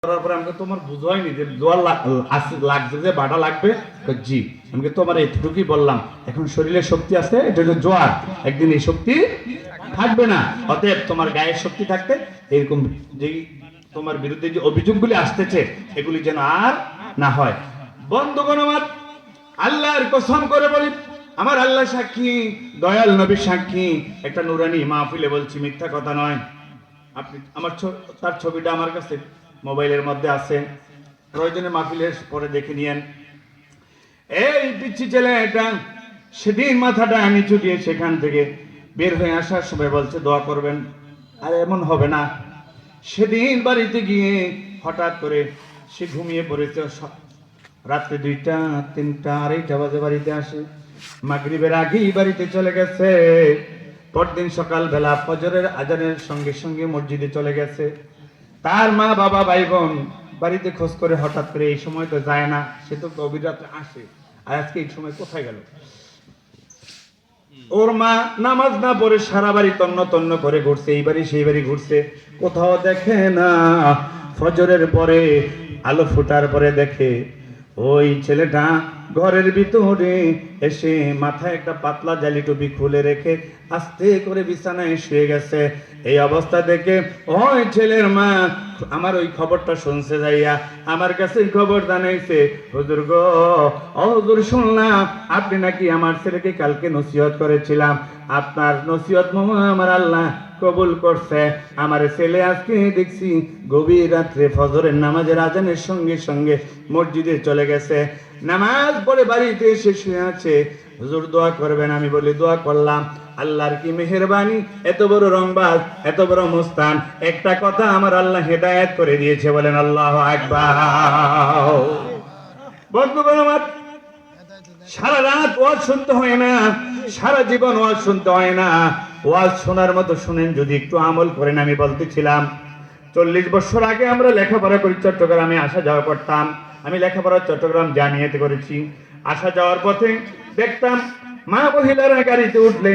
করার পরে আমাকে তোমার বুঝাইনি যে দোয়া লাগছে যে বাটা লাগবে, জি আমাকে তোমার এইটুকুই বললাম। এখন শরীরে শক্তি আছে, এটা হলো জোয়ার, একদিন এই শক্তি থাকবে না। অতএব তোমার গায়ের শক্তি থাকতে এরকম যেই তোমার বিরুদ্ধে যে অভিযোগগুলি আসতেছে এগুলি যেন আর না হয়। বন্ধুগণ আমার, আল্লাহর কসম করে বলি, আমার আল্লাহ সাক্ষী, দয়াল নবী সাক্ষী, একটা নুরানি মাহফিলে বলছি, মিথ্যা কথা নয়। আপনি আমার তার ছবিটা আমার কাছে মোবাইলের মধ্যে আছে, প্রয়োজনে মাহফিলের পরে দেখে নিয়েন। এই পিচ্ছি ছেলে এটা সেদিন মাথাটা আমি চুটিয়ে সেখান থেকে বের হয়ে আসার সময় বলছে দোয়া করবেন। আর এমন হবে না, সেদিন বাড়িতে গিয়ে হঠাৎ করে সে ঘুমিয়ে পড়েছে, রাত্রে 2টা 3টা 2:30 বাজে বাড়িতে আসে, মাগরিবের আগেই বাড়িতে চলে গেছে। পরদিন সকালবেলা ফজরের আজানের সঙ্গে সঙ্গে মসজিদে চলে গেছে। তার মা বাবা ভাই বোন বাড়িতে খোঁজ করে, হঠাৎ করে এই সময় তো যায় না, সে তো গভীর রাত্রে আসে, আর আজকে এই সময় কোথায় গেল? ওর মা নামাজ না পড়ে সারা বাড়ি তন্ন তন্ন করে ঘুরছে, এই বাড়ি সেই বাড়ি ঘুরছে, কোথাও দেখে না। ফজরের পরে আলো ফুটার পরে দেখে ওই ছেলেটা ঘরের ভিতরে এসে মাথায় একটা পাতলা জালি টুপি খুলে রেখে আস্তে করে বিছানায় শুয়ে গেছে। এই অবস্থা দেখে ওই ছেলের মা আমার ওই খবরটা শুনছে, যাইয়া আমার কাছে খবর জানাইছে, হুজুর গো, ও হুজুর, শুনলাম আপনি নাকি আমার ছেলেকে কালকে নসিহত করেছিলাম, আপনার নসিহত আমার আল্লাহ কবুল করছে। আমার ছেলে আজকে দেখছি গভীর রাত্রে ফজরের নামাজের আজানের সঙ্গে সঙ্গে মসজিদে চলে গেছে, নামাজ পড়ে বাড়িতে এসে শুয়ে আছে, হুজুর দোয়া করবেন। আমি বলি দোয়া করলাম। আল্লাহর কি মেহেরবানি, এত বড় রংবাজ, এত বড় মুস্তান, একটা কথা আমার আল্লাহ হেদায়েত করে দিয়েছে, বলেন আল্লাহু আকবার। বন্ধুগণ আমার, সারা রাত ওয়াজ শুনতে হয় না, সারা জীবন ওয়াজ শুনতে হয় না, ওয়াজ শোনার মতো শুনেন, যদি একটু আমল করেন। আমি বলতেছিলাম 40 বছর আগে আমরা লেখাপড়া করি, চট্টগ্রামে আসা যাওয়া করতাম। আমি লেখাপড়া চট্টগ্রাম জামিয়াতে করেছি। আসা যাওয়ার পথে দেখতাম মা মহিলারা গাড়িতে উঠলে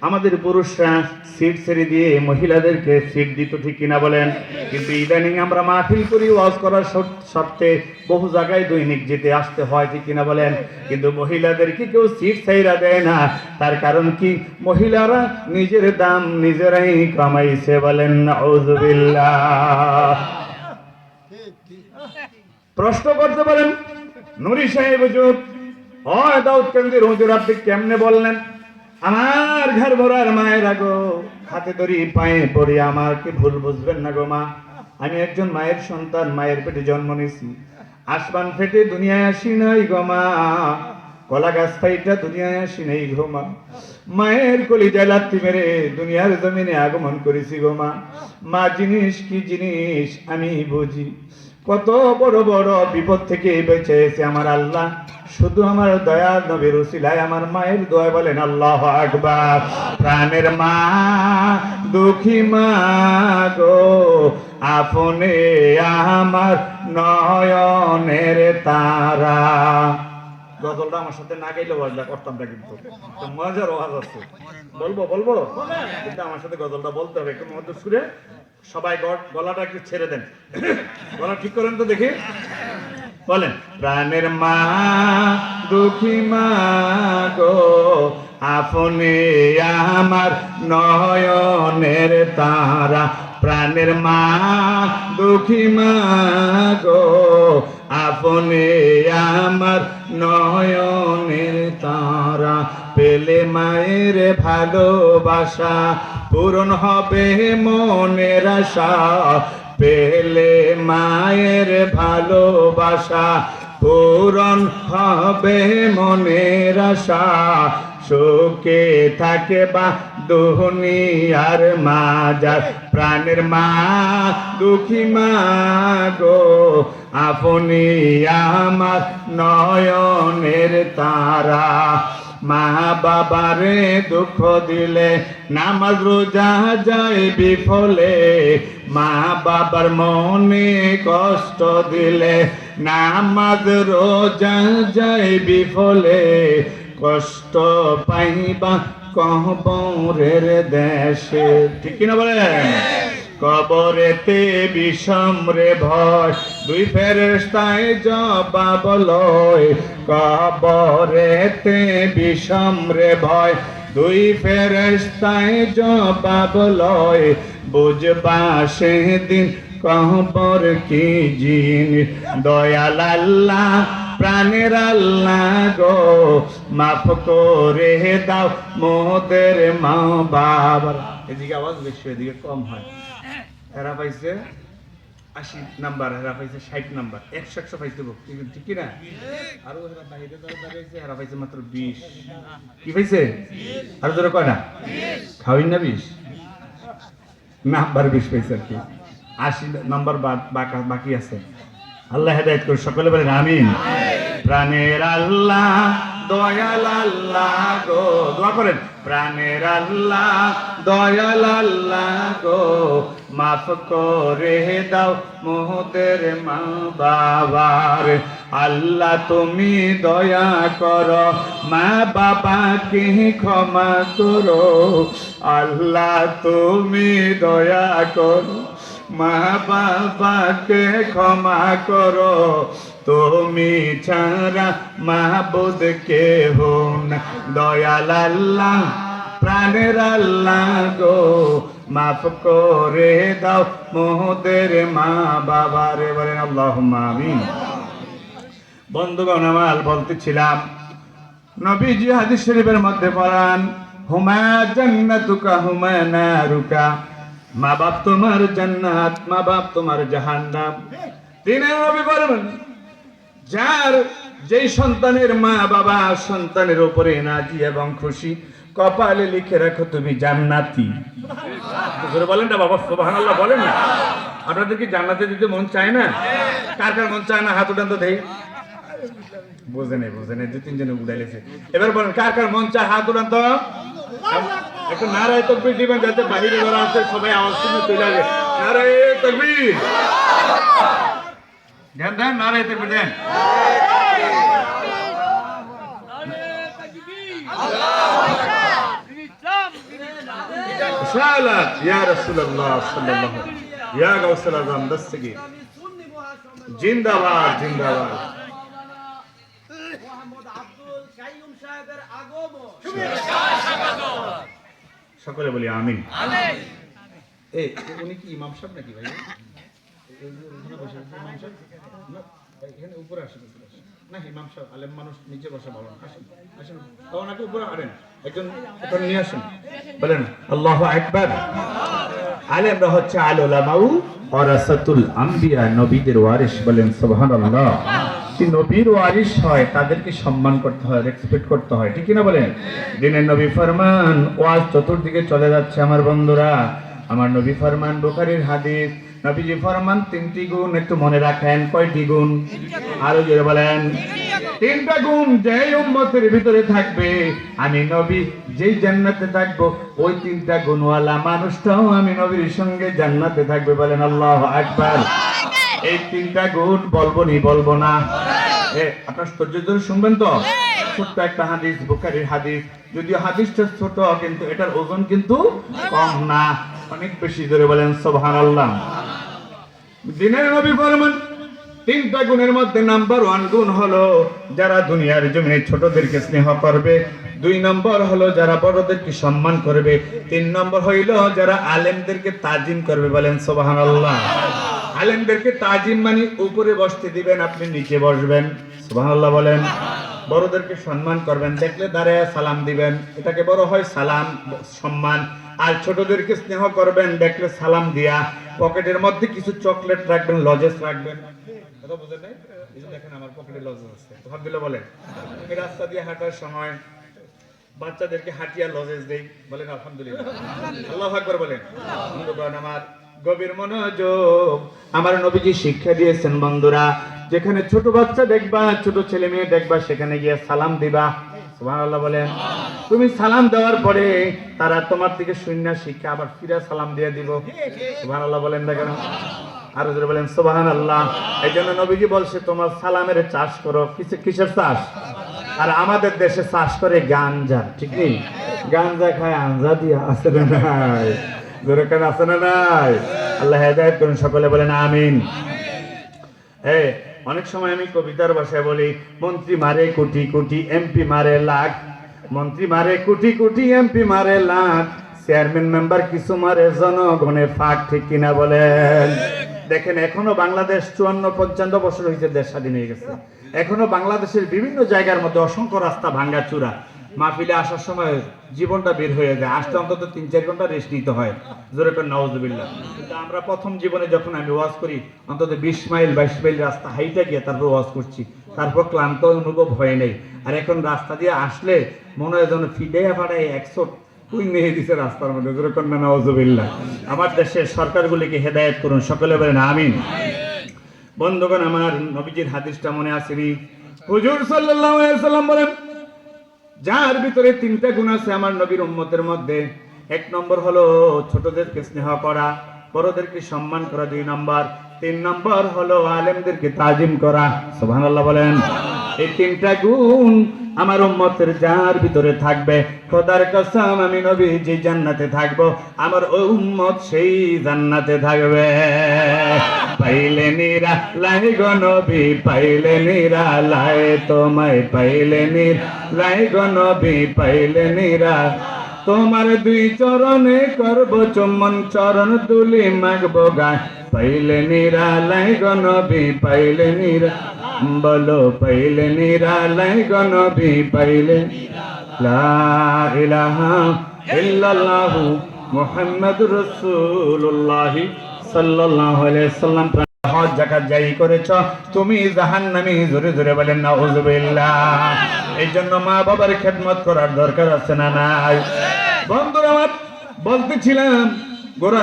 আমাদের পুরুষরা সিট ছেড়ে দিয়ে মহিলাদেরকে সিট দিত, ঠিক কিনা বলেন? কিন্তু ইদানিং আমরা মাহফিল করি, ওয়াজ করার সত্ত্বে বহু জায়গায় দৈনিক যেতে আসতে হয়, ঠিক কিনা বলেন? কিন্তু মহিলাদেরকে কেউ সিট ছাইরা দেয় না। তার কারণ কি? মহিলারা নিজের দাম নিজেরাই কামাইছে, বলেন নাউযুবিল্লাহ। প্রশ্ন করতে পারেন, নুরি সাহেব হুজুর, হয় দাউদকান্দির হুজুর, আপনি কেমনে বললেন? আমার ঘর ভরার মায়ের আগো, হাতে ধরি পায়ে পড়ি, আমাকে ভুল বুঝবেন না গো মা। আমি একজন মায়ের সন্তান, মায়ের পেটে জন্ম নিয়েছি, আসমান ফেটে দুনিয়ায় আসি নাই গো মা, কলা গাছ ফাইটা দুনিয়ায় আসি নাই গো মা, মায়ের কলিজায় লাথি মেরে দুনিয়ার জমিনে আগমন করেছি গো মা। মা জিনিস কি জিনিস আমি বুঝি, কত বড় বড় বিপদ থেকে বেঁচেছে আমার আল্লাহ, শুধু আমার দয়ার নবীর উসিলায়, আমার মায়ের দোয়া, বলেন আল্লাহু আকবার। প্রাণের মা, দুঃখী মা গো, আপনে আমার নয়নের তারা। গজলটা আমার সাথে না গাইলে ওয়াজটা করতাম না, কিন্তু মজার ওয়াজ আছে, বলবো কিন্তু আমার সাথে গজলটা বলতে হবে একটু মধুর সুরে। সবাই গলাটা একটু ছেড়ে দেন, গলা ঠিক করেন তো দেখি, বলেন। প্রাণের মা, দুঃখী মা গো, আপনি আমার নয়নের তারা। প্রাণের মা, দুঃখী মা গো, আপনি আমার নয়নের তারা। পেলে মায়ের ভালোবাসা পূরণ হবে মনের আশা, পেলে মায়ের ভালোবাসা পূরণ হবে মনের আশা, সুখে থাকে বা দুনিয়ার মাজার। প্রাণের মা, দুঃখী মা গো, আপনি আমার নয়নের তারা। মা বাবারে দুঃখ দিলে নামাজ রোজা যায় বিফলে, মা বাবার মনে কষ্ট দিলে নামাজ রোজা যায় বিফলে, কষ্ট পাইবা কবরের দেশে, ঠিক কিনা বলেন? কবরেতে বিষম রে ভয়, দুই ফেরেশতায় জবাব লয়। কবরেতে বিষম রে ভয়, দুই ফেরেশতায় জবাব লয়। বুঝবা সেদিন কবর কি জিনিস, দয়াল আল্লাহ প্রাণের আল্লাহ গো, মাফ করে দাও মোদের মা বাবার। এদিকে আওয়াজ বেশি, এদিকে কম হয়। এরা পাইছে 80 নাম্বার, এরা পাইছে 60 নাম্বার, 100 পাইছে ঠিক না? আরো এরা বাইরে যারা দাঁড়িয়েছে এরা পাইছে মাত্র 20। কি পাইছে? আরো জোরে কয় না? খাওয়াই না 20 নাম্বার, 20 পাইছে আর কি। 80 নাম্বার বাকি আছে। আল্লাহ হেদায়েত করুন, সকলে বলেন আমিন। প্রাণের আল্লাহ দয়াল আল্লাহ গো, দোয়া করেন। প্রাণের আল্লাহ দয়াল আল্লাহ গো, মাফ করে দাও মোদের মা বাবার। আল্লাহ তুমি দয়া করো, মা বাবাকে ক্ষমা করো। আল্লাহ তুমি দয়া করো, মা বাবাকে ক্ষমা করো। তুমি ছাড়া মাহবুদ কেহ না, দয়াল আল্লাহ প্রাণের আল্লাহ গো, মাফ করে দাও মোদের মা বাবারে। বলেন আল্লাহুম্মা আমিন। বন্ধুগণ আমার, বলতেছিলাম নবীজি হাদিস শরীফের মধ্যে পড়ান, হুমা জান্নাতুকা হুমা নারুকা, মা বাপ তোমার জান্নাত, মা বাপ তোমার জাহান্নাম। তিনি নবী বলেন, যার যেই সন্তানের মা বাবা সন্তানের উপরে রাজি এবং খুশি, কপালে লিখে রাখো তুমি জান্নাতি। বলেন না বাবা, সুবহানাল্লাহ বলেন না। আপনাদের কি জান্নাতে দিতে মন চায় না? কার কার মন চায় না? হাত উঠান তো দেই। বোঝে নেই 2-3 জনে উড়াইলেছে। এবার বলেন কার কার মন চায়? হাত উঠান তো। একটু নারায়ে তাকবীর দিবেন, যাতে বাহিরে যারা আছে সবাই আওয়াজ শুনে চলে আসে। নারায়ে তাকবীর দেন, নারায়ে তাকবীর দেন। সালাত ইয়া রাসূলুল্লাহ সাল্লাল্লাহু আলাইহি ইয়া গাউসুল আযম দস্তগীর জিন্দাবাদ জিন্দাবাদ। মুহাম্মদ আব্দুল কাইয়ুম সাহেবের আগমন, সকলে বলি আমিন। আমিন। এই উনি কি ইমাম সাহেব নাকি ভাই? ওখানে বসে ইমাম সাহেব না, এখানে উপরে আসেন না। ইমাম সাহেব আলেম মানুষ, নিচে বসে বলেন। আসেন ওনাকে উপরে আনেন, একজন এখানে নিয়ে আসেন। বলেন আল্লাহু আকবার। আলেমরা হচ্ছে আল উলামাউ ওয়ারাসাতুল আম্বিয়া, নবীদের ওয়ারিস। বলেন সুবহানাল্লাহ। কি নবীর ওয়ারিস হয় তাদেরকে সম্মান করতে হয়, রেসপেক্ট করতে হয়, ঠিক না? বলেন দিনের নবী ফরমান, ওয়াজ চতুর্দিকে চলে যাচ্ছে আমার বন্ধুরা। আমার নবী ফরমান, বুখারীর হাদিস, নবীজি ফরমান 3টি গুণ একটু মনে রাখেন। কয়টি গুণ? আরো জোরে বলেন। 3টা গুণ যেই উম্মতের ভিতরে থাকবে, আমি নবী যেই জান্নাতে থাকবো, ওই 3টা গুণওয়ালা মানুষটাও আমি নবীর সঙ্গে জান্নাতে থাকবে। বলেন আল্লাহু আকবার। এই 3টা গুণ বলবো না? আপনার ধৈর্য ধরে শুনবেন তো। ছোট্ট একটা হাদিস, বুখারীর হাদিস। যদিও হাদিসটা ছোট, কিন্তু এটার ওজন কিন্তু কম না, অনেক বেশি। ধরে বলেন সুবহানাল্লাহ। দিনের নবী ফরমান 3টা গুণের মধ্যে নাম্বার 1 গুণ হলো যারা দুনিয়ার জমিনে ছোটদেরকে স্নেহ করবে। 2 নম্বর হলো যারা বড়দেরকে সম্মান করবে। 3 নম্বর হইল যারা আলেমদেরকে তাজিম করবে। বলেন সুবহানাল্লাহ। আলেমদেরকে তাজিম মানে উপরে বসতে দিবেন, আপনি নিচে বসবেন। সুবহানাল্লাহ বলেন। বড়দেরকে সম্মান করবেন, দেখলে দাঁড়ায় সালাম দিবেন, এটাকে বড় হয় সালাম, সম্মান। আর ছোটদেরকে স্নেহ করবেন, দেখলে সালাম দিয়া পকেটের মধ্যে কিছু চকলেট রাখবেন, লজেস রাখবেন। কথা বুঝেন নাই? এই যে দেখেন আমার পকেটে লজেস আছে, আলহামদুলিল্লাহ বলেন। আমি রাস্তা দিয়ে হাঁটার সময় বাচ্চাদেরকে হাঁটিয়া লজেস দেই। বলেন আলহামদুলিল্লাহ। আল্লাহু আকবার বলেন। বন্ধুগণ আমার, গভীর মনোযোগ। আমার নবীজি শিক্ষা দিয়েছেন বন্ধুরা, যেখানে ছোট বাচ্চা দেখবা, ছোট ছেলে মেয়ে দেখবা, সেখানে গিয়ে সালাম দিবা। সুবহানাল্লাহ বলেন। তুমি সালাম দেওয়ার পরে তারা তোমার থেকে শূন্য শিক্ষা আবার ফিরে সালাম দিয়ে দিব। সুবহানাল্লাহ বলেন না কেন? আরো জোরে বলেন সুবহানাল্লাহ। এই জন্য নবীজি বলছে তোমার সালামের চাষ করো। কিসের চাষ? আর আমাদের দেশে চাষ করে গাঞ্জা, ঠিক নেই? গাঞ্জা খায় আঞ্জা দিয়ে আসে নাই। জোরে কান আছে না নাই? আল্লাহ হেদায়েত করুন, সকলে বলেন আমিন। অনেক সময় আমি কবিতার ভাষায় বলি, মন্ত্রী মারে কোটি কোটি, এমপি মারে লাখ। মন্ত্রী মারে কোটি কোটি, এমপি মারে লাখ, চেয়ারম্যান মেম্বার কিছু মারে জনগণে ফাঁক। ঠিক কিনা বলেন? দেখেন, এখনো বাংলাদেশ 54-55 বছর হয়েছে দেশ স্বাধীন হয়ে গেছে, এখনো বাংলাদেশের বিভিন্ন জায়গার মধ্যে অসংখ্য রাস্তা ভাঙ্গা চূড়া। মাহফিলে আসার সময় জীবনটা বের হয়ে যায়, আসতে অন্তত 3-4 ঘন্টা রেস্ট নিতে হয়। জোরে করে নাউজুবিল্লাহ। কিন্তু আমরা প্রথম জীবনে যখন আমি ওয়াজ করি, অন্তত 20 মাইল 22 মাইল রাস্তা হাইটা গিয়ে তারপর ওয়াজ করছি, তারপর ক্লান্ত অনুভব হয় নাই। আর এখন রাস্তা দিয়ে আসলে মনে হয় যেন ফিডে ফাটাই 100 তুই নিয়ে দিছে রাস্তার মধ্যে। জোরে করে নাউজুবিল্লাহ। আমার দেশের সরকারগুলিকে হেদায়েত করুন, সকলে বলেন আমিন। বন্ধুগণ, আমার নবীজির হাদিসটা মনে আসেনি? হুজুর সাল্লাল্লাহু আলাইহি সাল্লাম বলেন, যার ভিতরে 3টা গুণ আছে আমার নবীর উম্মতের মধ্যে, 1 নম্বর হলো ছোটদেরকে স্নেহ করা, বড়দেরকে সম্মান করা, 2 নম্বর, 3 নম্বর হলো আলেমদেরকে তাজিম করা। সুবহানাল্লাহ বলেন। এই 3টা গুণ আমার উম্মতের যার ভিতরে থাকবে, খোদার কসম আমি নবী যে জান্নাতে থাকবো, আমার ওই উম্মত সেই জান্নাতে থাকবে। পাইলে নিরা লাই গো নবী, পাইলে নিরা লাই তোমায়, পাইলে নিরা লাই গো নবী, পাইলে নিরা তোমার 2 চরণে করব চুম্বন, চরণ তুলি মাগবো গায়, পাইলে নিরা লাই গো নবী, পাইলে নিরা, বলো পাইলে নিরা লাই গো নবী, পাইলে লা ইলাহা ইল্লাল্লাহু মুহাম্মাদুর রাসূলুল্লাহ সাল্লাল্লাহু আলাইহি সাল্লাম। হজ যাকাত যাই করেছ তুমি জাহান্নামী, জোরে জোরে বলেন নাউজুবিল্লাহ। এই জন্য মা বাবার খেদমত করার দরকার আছে না নাই? বন্ধুরা আমার, বলতেছিলাম গোরা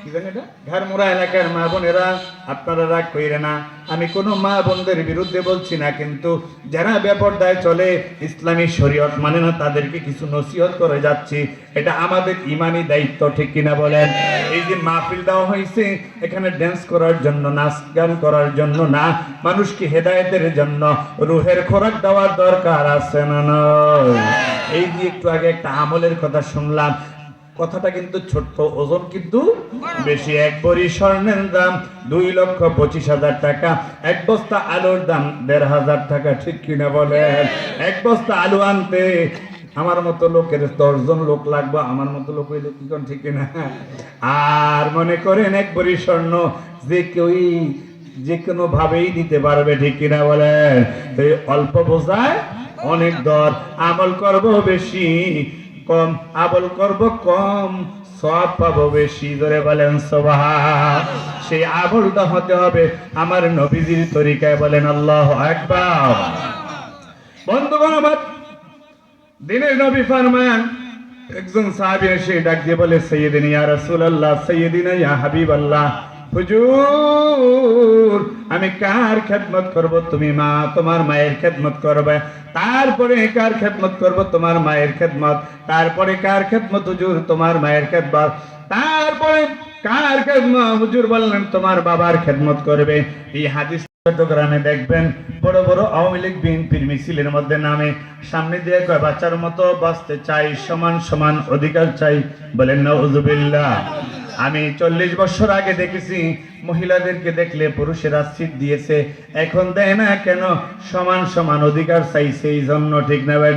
কি জানি এটা, ঘাড়মুড়া এলাকার মা বোনেরা, আপনারা রাগ কইরে না, আমি কোনো মা বোনদের বিরুদ্ধে বলছি না, কিন্তু যারা বেপরদায় চলে, ইসলামী শরীয়ত মানে না, তাদেরকে কিছু নসিহত করে যাচ্ছি। এটা আমাদের ইমানি দায়িত্ব, ঠিক কিনা বলেন? এই যে মাহফিল দেওয়া হয়েছে, এখানে ড্যান্স করার জন্য, নাচ গান করার জন্য না, মানুষকে হেদায়েতের জন্য রুহের খোরাক দেওয়ার দরকার আছে না নয়? এই যে একটু আগে একটা আমলের কথা শুনলাম, কথাটা কিন্তু ছোট্ট, ওজন কিন্তু বেশি। 1 ভরি স্বর্ণের দাম 2,25,000 টাকা, 1 বস্তা আলুর দাম 1,500 টাকা। ঠিক কিনা বলেন? 1 বস্তা আলু আনতে আমার মতো লোকের 10 জন লোক লাগবে, আমার মতো লোক হইলে কি কোন, ঠিক কিনা? আর মনে করেন 1 ভরি স্বর্ণ যে কোনো ভাবেই দিতে পারবে, ঠিক কিনা বলেন? এই অল্প বোঝায় অনেক দর, আমল করব বেশি, কম আমল করব কম, সওয়াব পাবো বেশি। ধরে বলেন সুবহান। সেই আমলটা হতে হবে আমার নবীজির তরিকায়। বলেন আল্লাহু আকবার। বন্ধুগণ আমার, দিনের নবী ফরমান, একজন সাহাবী এসে ডাক দিয়ে বলে, সাইয়্যিদিনা ইয়া রাসূলুল্লাহ, সাইয়্যিদিনা ইয়া হাবিবাল্লাহ, হুজুর আমি কার খেদমত করব? তুমি মা, তোমার মায়ের খেদমত করবে, তারপরে কার খেদমত করব? তোমার মায়ের খেদমত, তারপরে কার খেদমত? হুজুর তোমার মায়ের খেদমত, তারপরে কার খেদমত? হুজুর বললেন তোমার বাবার খেদমত করবে। এই হাদিস চট্টগ্রামে দেখবেন বড় বড় আওয়ামী লীগ বিএনপির মিছিলের মধ্যে নামে, সামনে দিয়ে কয় বাচ্চার মতো বাঁচতে চাই, সমান সমান অধিকার চাই। বলেন নাউজুবিল্লাহ। আমি 40 বছর আগে দেখেছি মহিলাদেরকে দেখলে পুরুষেরা সিট দিয়েছে, এখন দেয় না কেন? সমান সমান অধিকার চাইছে এই জন্য, ঠিক না ভাই?